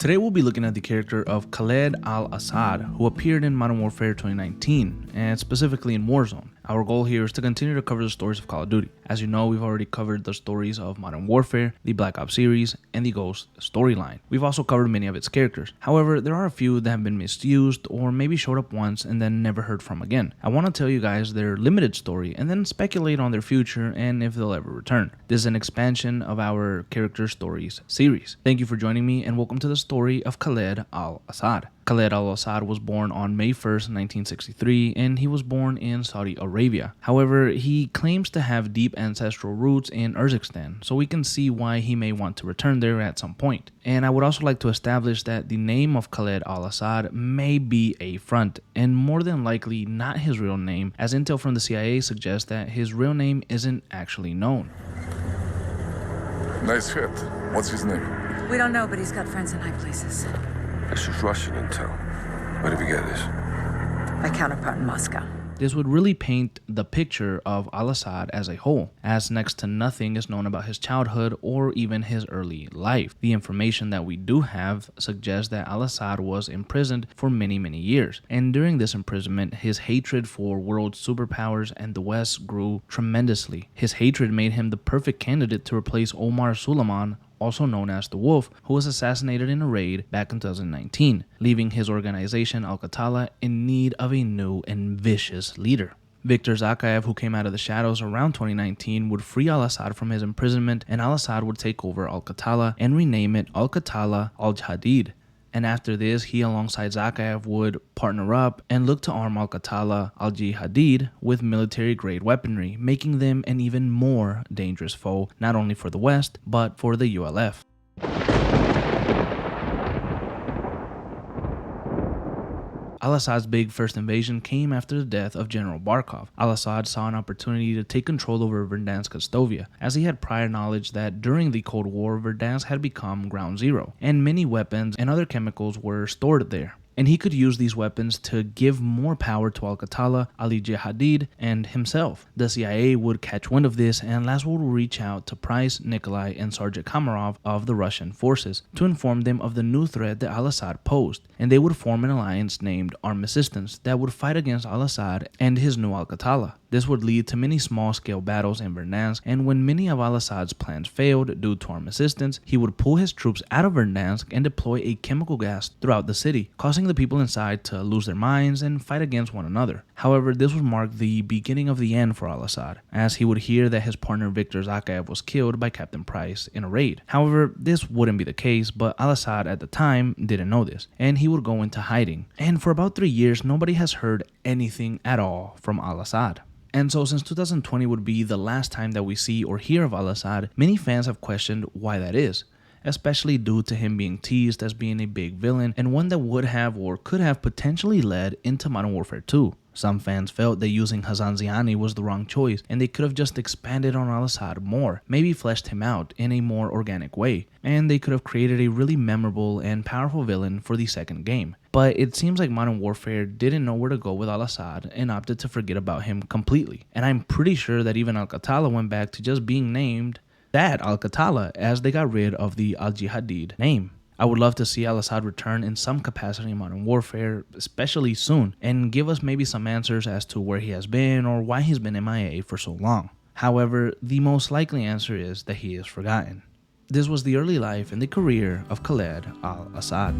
Today we'll be looking at the character of Khaled Al-Asad, who appeared in Modern Warfare 2019, and specifically in Warzone. Our goal here is to continue to cover the stories of Call of Duty. As you know, we've already covered the stories of Modern Warfare, the Black Ops series, and the Ghost storyline. We've also covered many of its characters. However, there are a few that have been misused or maybe showed up once and then never heard from again. I want to tell you guys their limited story and then speculate on their future and if they'll ever return. This is an expansion of our character stories series. Thank you for joining me and welcome to the story of Khaled Al-Asad. Khaled Al-Asad was born on May 1st, 1963, and he was born in Saudi Arabia. However, he claims to have deep ancestral roots in Urzikstan, so we can see why he may want to return there at some point. And I would also like to establish that the name of Khaled Al-Asad may be a front, and more than likely not his real name, as intel from the CIA suggests that his real name isn't actually known. Nice hit. What's his name? We don't know, but he's got friends in high places. This is Russian intel. Where did we get this? My counterpart in Moscow. This would really paint the picture of Al-Asad as a whole, as next to nothing is known about his childhood or even his early life. The information that we do have suggests that Al-Asad was imprisoned for many years, and during this imprisonment, his hatred for world superpowers and the West grew tremendously. His hatred made him the perfect candidate to replace Omar Suleiman, also known as the Wolf, who was assassinated in a raid back in 2019, leaving his organization Al-Qatala in need of a new and vicious leader. Viktor Zakayev, who came out of the shadows around 2019, would free Al-Asad from his imprisonment, and Al-Asad would take over Al-Qatala and rename it Al-Qatala Al-Jadid. And after this, he alongside Zakayev would partner up and look to arm Al-Qatala Al-Jihadid with military-grade weaponry, making them an even more dangerous foe, not only for the West, but for the ULF. Al-Assad's big first invasion came after the death of General Barkov. Al-Assad saw an opportunity to take control over Verdansk Kastovia, as he had prior knowledge that during the Cold War, Verdansk had become ground zero, and many weapons and other chemicals were stored there. And he could use these weapons to give more power to Al-Qatala, Al-Jihadid, and himself. The CIA would catch wind of this, and Laswell would reach out to Price, Nikolai, and Sergeant Kamarov of the Russian forces to inform them of the new threat that Al-Assad posed, and they would form an alliance named Armed Resistance that would fight against Al-Assad and his new Al-Qatala. This would lead to many small-scale battles in Verdansk, and when many of Al-Assad's plans failed due to armed resistance, he would pull his troops out of Verdansk and deploy a chemical gas throughout the city, causing the people inside to lose their minds and fight against one another. However, this would mark the beginning of the end for Al-Assad, as he would hear that his partner Viktor Zakayev was killed by Captain Price in a raid. However, this wouldn't be the case, but Al-Assad at the time didn't know this, and he would go into hiding. And for about 3 years, nobody has heard anything at all from Al-Assad. And so since 2020 would be the last time that we see or hear of Al-Assad, many fans have questioned why that is, especially due to him being teased as being a big villain and one that would have or could have potentially led into Modern Warfare 2. Some fans felt that using Hassan Ziani was the wrong choice, and they could have just expanded on Al-Assad more, maybe fleshed him out in a more organic way, and they could have created a really memorable and powerful villain for the second game. But it seems like Modern Warfare didn't know where to go with Al-Assad and opted to forget about him completely. And I'm pretty sure that even Al-Qatala went back to just being named that Al-Qatala as they got rid of the Al-Jihadid name. I would love to see Al-Assad return in some capacity in Modern Warfare, especially soon, and give us maybe some answers as to where he has been or why he's been MIA for so long. However, the most likely answer is that he is forgotten. This was the early life and the career of Khaled Al-Asad.